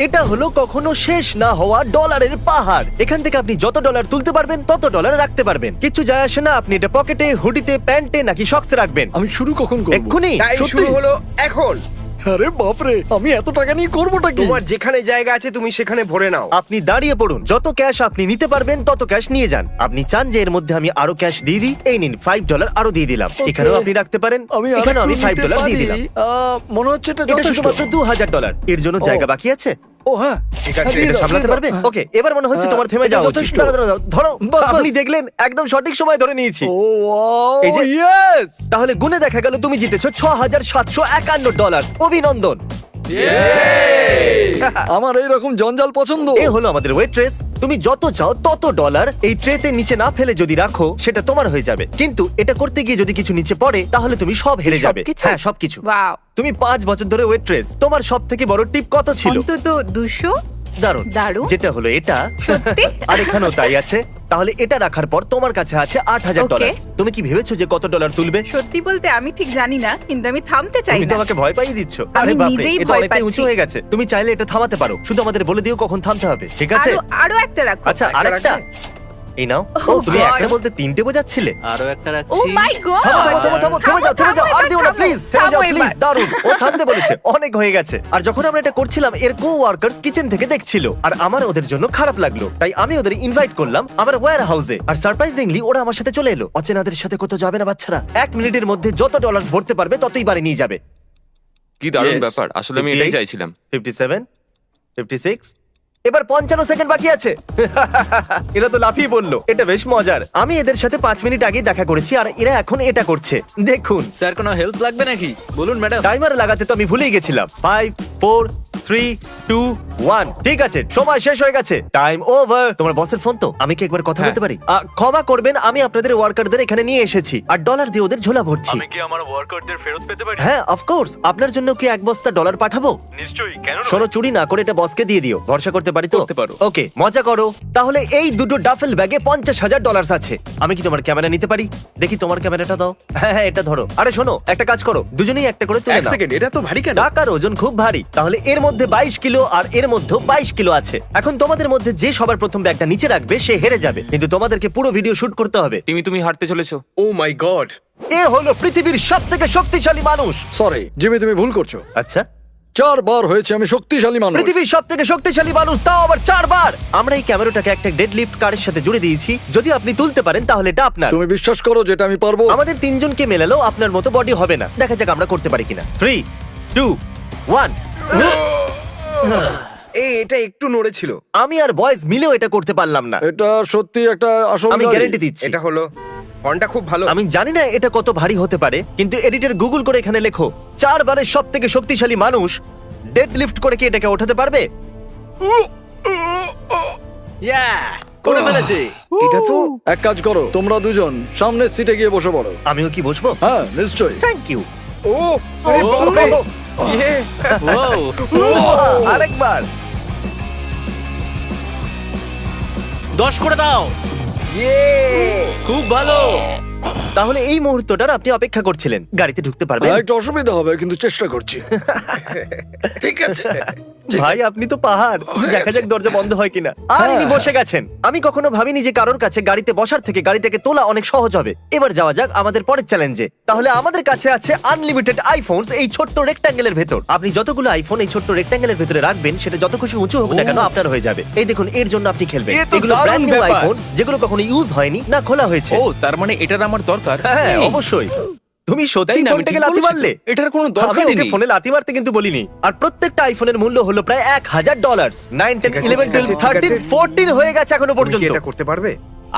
এটা হলো কখনো শেষ না হওয়া ডলারের পাহাড়। এখান থেকে আপনি যত ডলার তুলতে পারবেন তত ডলার রাখতে পারবেন। কিছু যায় আসে না আপনি এটা পকেটে, হুডিতে, প্যান্টে নাকি শক্সে রাখবেন। আমি শুরু কখন করব? এক্ষুনি। টাইম সত্যি? শুরু হলো এখন। আরে বাপরে, আমি এত টাকা নিয়ে করবোটা কি? তোমার যেখানে জায়গা আছে তুমি সেখানে ভরে নাও। আপনি দাঁড়িয়ে পড়ুন, যত ক্যাশ আপনি নিতে পারবেন তত ক্যাশ নিয়ে যান। আপনি চান যে এর মধ্যে আমি আরো ক্যাশ দিয়ে দিই, এই নিন $5 আরো দিয়ে দিলাম। Okay. এখানেও আপনি রাখতে পারেন, এখানেও আমি $5 দিয়ে দিলাম। মনে হচ্ছে এটা এটা যথেষ্ট। শুধুমাত্র $2000। এর জন্য জায়গা বাকি আছে? ও হ্যাঁ, ঠিক আছে, দিয়ে এটা দাও, সামলাতে দিয়ে দাও। পারবে? ওকে, এবার মনে হচ্ছে তোমার থেমে এটা যাওয়া উচিত। যথেষ্ট। দাঁড়াও, দাঁড়াও, দাঁড়াও, ধরো। বাস, বাস। আপনি দেখলেন একদম সঠিক সময় ধরে নিয়েছি। ও ওয়াও, এই যে- ইয়েস! তাহলে গুনে দেখা গেল তুমি জিতেছো $6751। অভিনন্দন। আমার এইরকম জঞ্জাল পছন্দ। এ হলো আমাদের ওয়েট্রেস। তুমি যত চাও তত ডলার এই ট্রেতে নিচে না ফেলে যদি রাখো সেটা তোমার হয়ে যাবে, কিন্তু এটা করতে গিয়ে যদি কিছু নিচে পড়ে তাহলে তুমি সব হেরে যাবে। সবকিছু? হ্যাঁ, সবকিছু। ওয়াও, তুমি 5 বছর ধরে ওয়েট্রেস, তোমার সব থেকে বড় টিপ কত ছিল? অন্তত 200। দারুণ। দারুণ। যেটা হলো এটা। সত্যি? আর এখানেও তাই আছে। তাহলে এটা রাখার পর তোমার কাছে আছে $8000। Okay. তুমি কি ভেবেছো যে কত ডলার তুলবে? সত্যি বলতে আমি ঠিক জানি না, কিন্তু আমি থামতে চাই তুমি তো না। আমাকে ভয় পাইয়ে দিচ্ছ। আমি আরে বাপরে, নিজেই এটা ভয় অনেকটাই উঁচু পাচ্ছি। হয়ে গেছে। তুমি চাইলে এটা থামাতে পারো, শুধু আমাদের বলে দিও কখন থামতে হবে, ঠিক আছে? আরো আরো একটা রাখো। আচ্ছা, একটা আরেকটা। এই নাও। ও, Oh তুমি God. একটা বলতে 3টে বোঝাচ্ছিলে। আরো একটা ও রাখছি। মাই গড! থামো, থামো, থামো, থেমে যাও, থেমে যাও, আর দিও না, প্লিজ, থেমে যাও, প্লিজ। দারুণ, ও থামতে বলেছে, অনেক হয়ে গেছে। আর যখন আমরা এটা করছিলাম, এর কো-ওয়ার্কার্স কিচেন থেকে দেখছিল, আর আমার ওদের জন্য খারাপ লাগলো, তাই আমি ওদের ইনভাইট করলাম আমার ওয়্যার হাউসে। আর সারপ্রাইজিংলি ওরা আমার সাথে চলে এলো। অচেনাদের সাথে কোথাও যাবে না বাচ্চারা। 1 মিনিটের মধ্যে যত ডলার ভরতে পারবে ততই বাড়ি নিয়ে যাবে। কি দারুণ Yes. ব্যাপার, আসলে আমি এটাই 58, চাইছিলাম। 57, 56, এবার 55 সেকেন্ড বাকি আছে। এরা তো লাফিয়ে বললো, এটা বেশ মজার। আমি এদের সাথে 5 মিনিট আগে দেখা করেছি আর এরা এখন এটা করছে। দেখুন, স্যার কোনো হেল্প লাগবে নাকি? বলুন ম্যাডাম। টাইমার লাগাতে তো আমি ভুলেই গেছিলাম। 5, 4, 3, 2, 1। ঠিক আছে, সময় শেষ হয়ে গেছে। Time over. তোমার বসের ফোন তো? আমি কি একবার কথা হ্যাঁ। বলতে পারি? ক্ষমা করবেন, আমি আপনাদের ওয়ার্কারদের এখানে নিয়ে এসেছি আর ডলার দিয়ে ওদের ঝোলা ভরছি। আমি কি আমার ওয়ার্কারদের ফেরত পেতে পারি? হ্যাঁ, অফকোর্স। আপনার জন্য কি 1 বস্তা ডলার পাঠাবো? নিশ্চয়ই, কেন নয়? শোনো, চুরি না করে এটা বসকে দিয়ে দিও। ভরসা করতে পারি তো? করতে পারো। ওকে, মজা করো। তাহলে এই দুটো ডাফেল ব্যাগে $50,000 আছে। আমি কি তোমার ক্যামেরা নিতে পারি? দেখি তোমার ক্যামেরাটা দাও। হ্যাঁ হ্যাঁ, এটা ধরো। আরে শোনো, একটা কাজ করো, দুজনেই একটা করে তুলে এক নাও। সেকেন্ড, এটা তো ভারী কেন? টাকার ওজন খুব ভারী। তাহলে এর মধ্যে 22 কিলো আর এর মধ্যে 22 কিলো আছে। এখন তোমাদের মধ্যে যে সবার প্রথম ব্যাগটা নিচে রাখবে সে হেরে যাবে, কিন্তু তোমাদেরকে পুরো ভিডিও শুট করতে হবে। তুমি হাঁটতে চলেছো। ও মাই গড। এ হলো পৃথিবীর সবথেকে শক্তিশালী মানুষ। সরি জিমি, তুমি ভুল করছো। আচ্ছা, 4 বার হয়েছে আমি শক্তিশালী মানুষ। পৃথিবীর সবথেকে শক্তিশালী মানুষ, তাও আবার 4 বার। আমরা এই ক্যামেরাটাকে একটা ডেড লিফট কারের সাথে জুড়ে দিয়েছি। যদি আপনি তুলতে পারেন তাহলে এটা আপনার। তুমি বিশ্বাস করো যেটা আমি পারবো? আমাদের 3 জনকে মেলালেও আপনার মতো বডি হবে না। দেখা যাক আমরা করতে পারি কিনা। 3, 2, 1। এটা একটু নড়েছিল। আমি আর বয়েজ মিলেও এটা করতে পারলাম না। এটা সত্যি একটা আসল আমি গাড়ি। গ্যারান্টি দিচ্ছি। এটা হলো ফন্টটা খুব ভালো। আমি জানি না এটা কত ভারী হতে পারে, কিন্তু এডিটর গুগল করে এখানে লেখো 4 বারের সবথেকে শক্তিশালী মানুষ ডেড লিফট করে কি এটাকে ওঠাতে পারবে? ইয়া, করে ফেলেছি। এটা তো এক কাজ করো, তোমরা দুজন সামনের সিটে গিয়ে বসে পড়ো। আমিও কি বসবো? হ্যাঁ নিশ্চয়ই। Thank you. ও আরে বাপরে। ইয়ে। Wow, আরেকবার। 10 করে দাও। খুব ভালো। তাহলে এই মুহূর্তটার আপনি অপেক্ষা করছিলেন। গাড়িতে ঢুকতে পারবেন? একটু অসুবিধা হবে কিন্তু চেষ্টা করছি। ঠিক আছে। ভাই, আপনি তো পাহাড়। দেখা যাক দরজা বন্ধ হয় কিনা। আর ইনি বসে গেছেন। আমি কখনো ভাবিনি যে কারোর কাছে গাড়িতে বসার থেকে গাড়িটাকে তোলা অনেক সহজ হবে। এবার যাওয়া যাক আমাদের পরের চ্যালেঞ্জে। তাহলে আমাদের কাছে আছে আনলিমিটেড আইফোনস এই ছোট্ট রেক্ট্যাঙ্গেলের ভেতর। আপনি যতগুলো আইফোন এই ছোট্ট রেক্ট্যাঙ্গেলের ভেতরে রাখবেন সেটা যত খুশি উঁচু হোক না কেন আপনার হয়ে যাবে। এই দেখুন, এর জন্য আপনি খেলবেন। এ তো এগুলো দারুণ ব্র্যান্ড নিউ ব্যাপার। আইফোনস, যেগুলো কখনো ইউজ হয়নি না খোলা হয়েছে। ও, তার মানে এটার আমার দরকার। হ্যাঁ, এই, অবশ্যই। তুমি তাই সত্যি না, আমি ফোনটাকে ঠিক লাথি বলছি তো। মারলে? এটার কোনো আমি দরকারই ওকে নেই। ফোনে লাথি মারতে কিন্তু বলিনি। আর প্রত্যেকটা আইফোনের মূল্য হলো প্রায় $1000। 9, 10, ঠিক আছে, 11, ঠিক আছে, 12, 13, ঠিক আছে। 14 হয়ে গেছে এখনো তুমি কি পর্যন্ত। এটা করতে পারবে?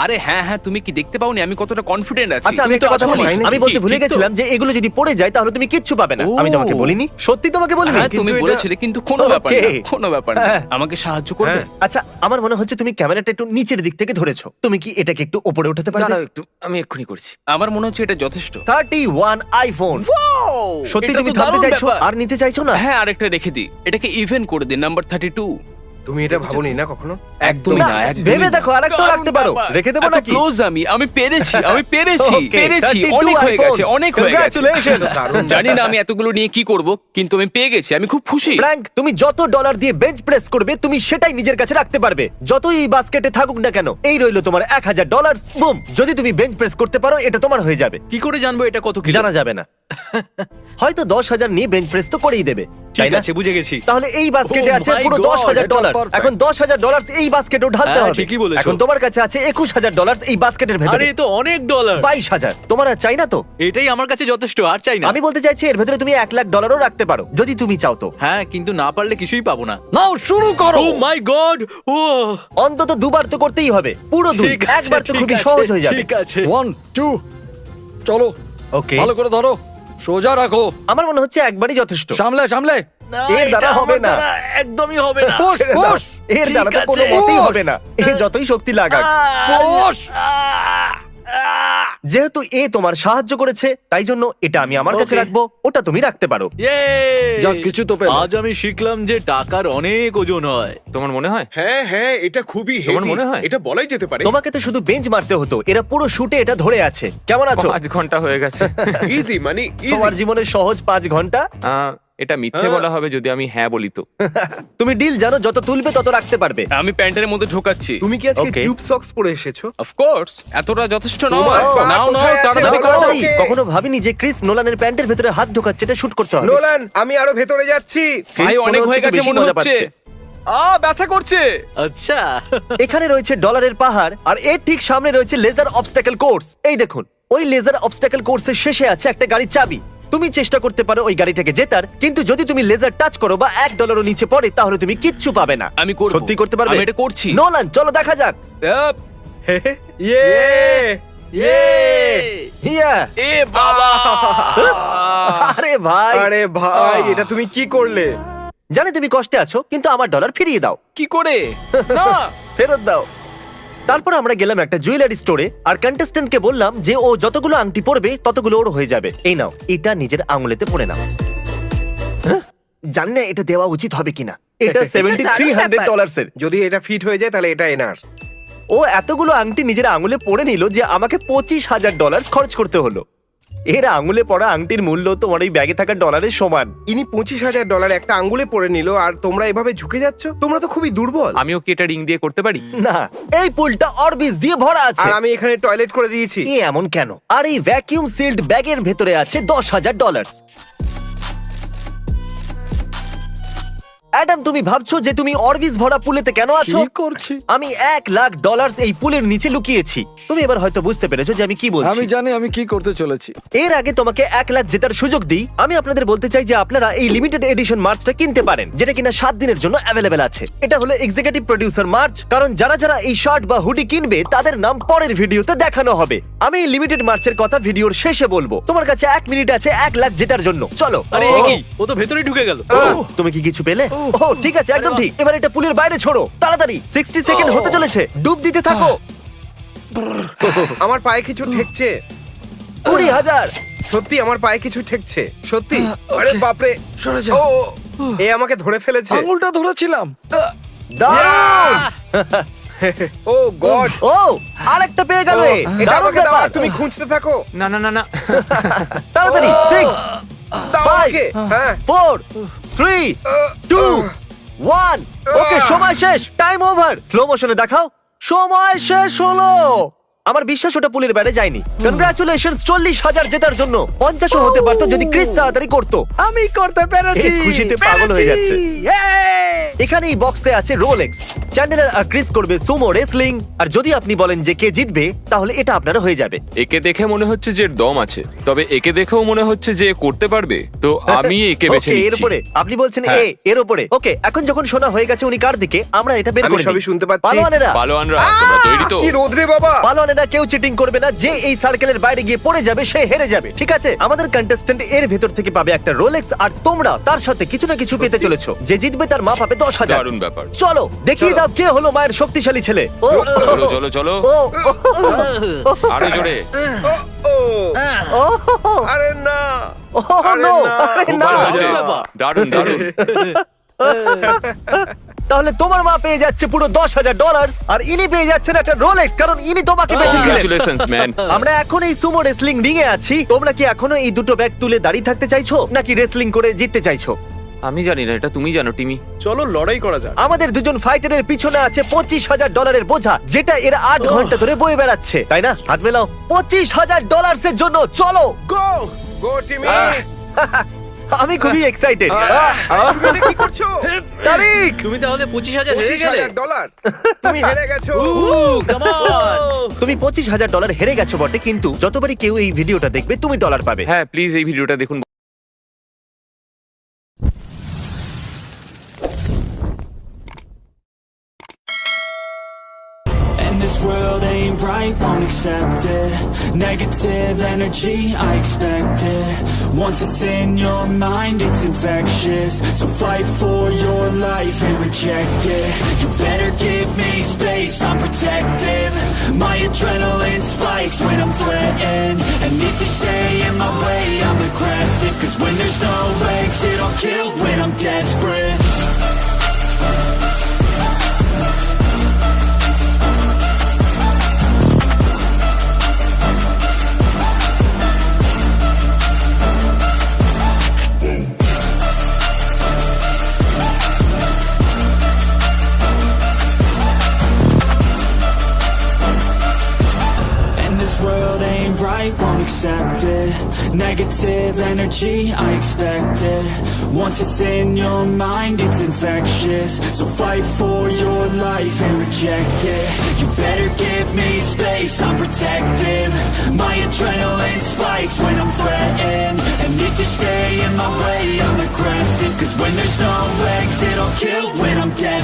আরে হ্যাঁ হ্যাঁ, তুমি কি দেখতে পাওনি আমি কতটা কনফিডেন্ট আছি? আচ্ছা, আমি তুমি একটা তো কথা আছো বলি। নাকি? আমি বলতে ভুলে ঠিক তো? গেছিলাম যে এগুলো যদি পড়ে যায় তাহলে তুমি কিচ্ছু পাবে না। ও। আমি তোমাকে বলিনি? সত্যি তোমাকে বলিনি? হ্যাঁ, তুমি কিন্তু এটা- বলেছিলে, কিন্তু কোনো ব্যাপার না, Okay. কোনো ব্যাপার না। হ্যাঁ। আমাকে সাহায্য করবে? হ্যাঁ। আচ্ছা, আমার মনে হচ্ছে তুমি ক্যামেরাটা একটু নিচের দিক থেকে ধরেছো। তুমি কি এটাকে একটু উপরে উঠাতে পারবে? দাঁড়াও একটু, আমি এক্ষুনি করছি। আমার মনে হচ্ছে এটা যথেষ্ট। 31 আইফোন। সত্যি এটা তুমি তো থামতে দারুণ চাইছো ব্যাপার। আর নিতে চাইছো না? হ্যাঁ, আরেকটা রেখে দিই, এটাকে ইভেন করে দিন, নাম্বার 32। তুমি এটা ভাবোনি না কখনো? একদমই না, না, একদমই ভেবে না। দেখো, আরেকটা রাখতে পারো। রেখে দেবো এত নাকি? close আমি পেরেছি, আমি Okay, পেরেছি, 32 অনেক হয়ে গেছে, iPhones. অনেক হয়ে গেছে। Congratulations! দারুণ জানি না আমি এতগুলো নিয়ে কি করব, কিন্তু আমি পেয়ে গেছি, আমি খুব খুশি। ফ্র্যাঙ্ক, তুমি যত ডলার দিয়ে বেঞ্চ প্রেস করবে তুমি সেটাই নিজের কাছে রাখতে পারবে, যতই এই বাস্কেটে থাকুক না কেন। এই রইলো তোমার $1000। বুম, যদি তুমি বেঞ্চ প্রেস করতে পারো এটা তোমার হয়ে যাবে। কি করে জানবো এটা কত কিলো? জানা যাবে না। হয়তো 10,000 নিয়ে বেঞ্চ প্রেস তো করেই দেবে, তাই ঠিক না? আছে, বুঝে গেছি। তাহলে এই বাস্কেটে Oh আছে my পুরো God, $10,000। এটা perfect. এখন $10,000 এই বাস্কেটেও ঢালতে হ্যাঁ, হবে। ঠিকই বলেছো। এখন তোমার কাছে আছে $21,000 এই বাস্কেটের আরে ভেতরে। এ তো অনেক ডলার। 22,000। তোমার আর চাই না তো? এটাই আমার কাছে যথেষ্ট, আর চাই না। আমি বলতে চাইছি এর ভেতরে তুমি $1,00,000 রাখতে পারো যদি তুমি চাও তো। হ্যাঁ, কিন্তু না পারলে কিছুই পাবো না। নাও শুরু করো। ও মাই গড! ও অন্তত দুবার তো করতেই হবে, পুরো দুই। ঠিক আছে, একবার তো ঠিক খুবই আছে, সহজ হয়ে যাবে। ঠিক আছে। 1 2 চলো, ওকে, ভালো করে ধরো, সোজা রাখো, আমার মনে হচ্ছে একবারই যথেষ্ট। সামলে সামলে। এর দ্বারা এটা হবে আমার না। দ্বারা একদমই হবে না। পুশ ছেড়ে দাও। পুশ এর ঠিক দ্বারা তো কোনো আছে। মতেই হবে না, এ যতই শক্তি লাগাক। পুশ। যেহেতু এ তোমার সাহায্য করেছে তাই জন্য এটা আমি আমার কাছে Okay. রাখবো, ওটা তুমি রাখতে পারো। যাক, কিছু তো পেলে। আজ আমি শিখলাম যে টাকার অনেক ওজন হয়। তোমার মনে হয়? হ্যাঁ হ্যাঁ, এটা খুবই তোমার হেভি। মনে হয়? এটা বলাই যেতে পারে। তোমাকে তো শুধু বেঞ্চ মারতে হতো, এরা পুরো শুটে এটা ধরে আছে। কেমন আছো? 5 ঘন্টা হয়ে গেছে। ইজি মানে তোমার ইজি। জীবনের সহজ 5 ঘন্টা। এটা মিথ্যে বলা হবে যদি আমি হ্যাঁ বলি তো। তুমি ডিল জানো, যত তুলবে তত রাখতে পারবে। আমি প্যান্টের মধ্যে ঢোকাচ্ছি। তুমি কি আজকে Okay. টিউব সক্স পরে এসেছো? অফ কোর্স, এতটা যথেষ্ট তোমার নয়। পা নাও নাও, কোথায় আছে? তাড়াতাড়ি দাও, করো। দাও। তাড়াতাড়ি। Okay. কখনো ভাবিনি যে ক্রিস নোলানের প্যান্টের ভেতরে হাত ঢোকাচ্ছে, এটা শুট করতে হবে। নোলান, আমি আরো ভেতরে যাচ্ছি। ক্রিস ভাই মনে অনেক হচ্ছে হয়ে একটু গেছে বেশি মনে মজা হচ্ছে। পাচ্ছে। ব্যথা করছে। আচ্ছা। এখানে রয়েছে ডলারের পাহাড়, আর এর ঠিক সামনে রয়েছে লেজার অবস্টাকেল কোর্স। এই দেখুন, ওই লেজার অবস্টাকেল কোর্সের শেষে আছে একটা গাড়ির চাবি। তুমি চেষ্টা করতে পারো ওই গাড়িটাকে জেতার, কিন্তু যদি তুমি লেজার টাচ করো বা $1 নিচে পড়ে তাহলে তুমি কিচ্ছু পাবে না। আমি করব। সত্যি করতে পারবে? আমি এটা করছি। নোলান, চলো দেখা যাক। আপ, ইয়ে ইয়ে। হিয়া। এ বাবা! আরে ভাই, আরে ভাই, এটা তুমি কি করলে? জানি তুমি কষ্টে আছো, কিন্তু আমার ডলার ফিরিয়ে দাও, কি করে? না, ফেরত দাও। তারপর আমরা গেলাম একটা জুয়েলারি স্টোরে, আর কন্টেস্ট্যান্টকে বললাম যে ও যতগুলো আংটি পরবে ততগুলো ওর হয়ে যাবে। এই নাও, এটা নিজের আঙুলেতে পরে নাও। হ্যাঁ? জানি না এটা দেওয়া উচিত হবে কিনা। এটা $7,300 এর। যদি এটা ফিট হয়ে যায় তাহলে এটা এনার। ও এতগুলো আংটি নিজের আঙুলে পরে নিল যে আমাকে $25,000 খরচ করতে হলো। এর আঙুলে পড়া আংটির মূল্য তোমার এই ব্যাগে থাকা ডলারের সমান। ইনি $25,000 একটা আঙ্গুলে পরে নিল, আর তোমরা এভাবে ঝুঁকে যাচ্ছ। তোমরা তো খুবই দুর্বল। আমিও কি এটা রিং দিয়ে করতে পারি? না, এই পুলটা অরবিস দিয়ে ভরা আছে। আর আমি এখানে টয়লেট করে দিয়েছি। এ এমন কেন? আর এই ভ্যাকিউম সিল্ড ব্যাগের ভেতরে আছে $10,000। অ্যাডাম, তুমি ভাবছো যে তুমি অরবিস ভরা পুলেতে কেন আছো? কি করছি? আমি $1,00,000 এই পুলের নিচে লুকিয়েছি। তুমি এবার হয়তো বুঝতে পেরেছো যে আমি কি বলছি। আমি জানি আমি কি করতে চলেছি। এর আগে তোমাকে 1,00,000 জেতার সুযোগ দিই। আমি আপনাদের বলতে চাই যে আপনারা এই লিমিটেড এডিশন মার্চটা কিনতে পারেন, যেটা কিনা 7 দিনের জন্য অ্যাভেলেবেল আছে। এটা হলো এক্সিকিউটিভ প্রোডিউসার মার্চ, কারণ যারা যারা এই শার্ট বা হুডি কিনবে তাদের নাম পরের ভিডিওতে দেখানো হবে। আমি এই লিমিটেড মার্চের কথা ভিডিওর শেষে বলবো। তোমার কাছে 1 মিনিট আছে 1,00,000 জেতার জন্য। চলো। আরে এ কি? ও তো ভেতরেই ঢুকে গেল। তুমি কি কিছু পেলে? ও ঠিক আছে, একদম ঠিক। এবার এটা পুলের বাইরে ছোড়ো তাড়াতাড়ি। 60 সেকেন্ড হতে চলেছে, ডুব দিতে থাকো। আমার পায়ে কিছু ঠেকছে। 20,000। সত্যি আমার পায়ে কিছু ঠেকছে, সত্যি। আরে বাপরে, সরে যা। ও এ আমাকে ধরে ফেলেছে। আঙুলটা ধরেছিলাম। দারুণ! ও গড, ও আরেকটা পেয়ে গেল। এটা দারুণ আমাকে দাও, ব্যাপার। আর তুমি খুঁজতে থাকো। না না না না। তাড়াতাড়ি। 6 দাও 5 আমাকে। হ্যাঁ 4 3 2 1। ওকে, সময় শেষ, টাইম ওভার। স্লো মোশনে দেখাও। সময় শেষ হলো। আমার বিশ্বাস ওটা পুলের বাইরে যায়নি। কনগ্রাচুলেশনস 40,000 জেতার জন্য। 50ও হতে পারতো যদি ক্রিস তাড়াতাড়ি করতো। আমি করতে পেরেছি। এ খুশিতে পাগল হয়ে যাচ্ছে। এখানে এই বক্সে আছে রোলেক্স। চ্যান্ডেলার আর ক্রিস করবে সুমো রেসলিং, আর যদি আপনি বলেন যে কে জিতবে তাহলে এটা আপনারা হয়ে যাবে। একে দেখে মনে হচ্ছে যে এর দম আছে, তবে একে দেখেও মনে হচ্ছে যে এ করতে পারবে, তো আমি একে বেছে ওকে, এর নিচ্ছি। উপরে আপনি বলছেন হ্যাঁ। এর উপরে। ওকে, এখন যখন শোনা হয়ে গেছে উনি কার দিকে, আমরা এটা বের আমি করে সবই নিই। শুনতে পাচ্ছি। পালোয়ানেরা, পালোয়ানরা তোমরা তৈরি তো? কি রোদরে বাবা। পালোয়ানেরা কেউ চিটিং করবে না। যে এই সার্কেলের বাইরে গিয়ে পড়ে যাবে সে হেরে যাবে, ঠিক আছে? আমাদের কন্টেস্ট্যান্ট এর ভেতর থেকে পাবে একটা রোলেক্স, আর তোমরা তার সাথে কিছু না কিছু পেতে চলেছো। যে জিতবে তার মা পাবে 10,000। দারুণ ব্যাপার। চলো দেখিয়ে দাও কে হলো মায়ের শক্তিশালী ছেলে। ও চলো চলো চলো, ও আরো জোরে। ও ও আরে না, ও আরে নো, না। আরে খুব না। ভালো হয়েছে। বাবা। দারুণ দারুণ। তাহলে তোমার মা পেয়ে যাচ্ছে পুরো $10,000 আর ইনি পেয়ে যাচ্ছেন একটা রোলেক্স, কারণ ইনি তোমাকে বেঁচেছিলেন। Congratulations man. আমরা এখন এই সুমো রেসলিং রিং এ আছি। তোমরা কি এখনো এই দুটো ব্যাগ তুলে দাঁড়িয়ে থাকতে চাইছো, নাকি রেসলিং করে জিততে চাইছো? আমি জানি না, এটা তুমি জানো টিমি। চলো লড়াই করা যাক। আমাদের দুজন ফাইটারের পিছনে আছে $25,000 বোঝা, যেটা এর 8 ঘন্টা ধরে বয়ে বেড়াচ্ছে, তাই না? হাত মেলাও। $25,000 এর জন্য চলো। গো গো টিমি। আমি খুবই এক্সাইটেড। তুমি এটা কি করছো? তারিক, তুমি তাহলে 25,000 হেরে গেলে। $25,000 তুমি হেরে গেছো। Come on. তুমি $25,000 হেরে গেছো বটে, কিন্তু যতবারই কেউ এই ভিডিওটা দেখবে তুমি ডলার পাবে। হ্যাঁ প্লিজ এই ভিডিওটা দেখুন। And this world ain't right, won't accept it. Negative energy, I expect it. Once it's in your mind, it's infectious. So fight for your life and reject it. You better give me space, I'm protective. My adrenaline spikes when I'm threatened. And if you stay in my way, I'm aggressive. Cause when there's no exit, I'll kill when I'm desperate. World ain't right, won't accept it. Negative energy, I expect it. Once it's in your mind, it's infectious. So fight for your life and reject it. You better give me space, I'm protective. My adrenaline spikes when I'm threatened. And if you stay in my way, I'm aggressive. Cause when there's no exit, I'll kill when I'm dead.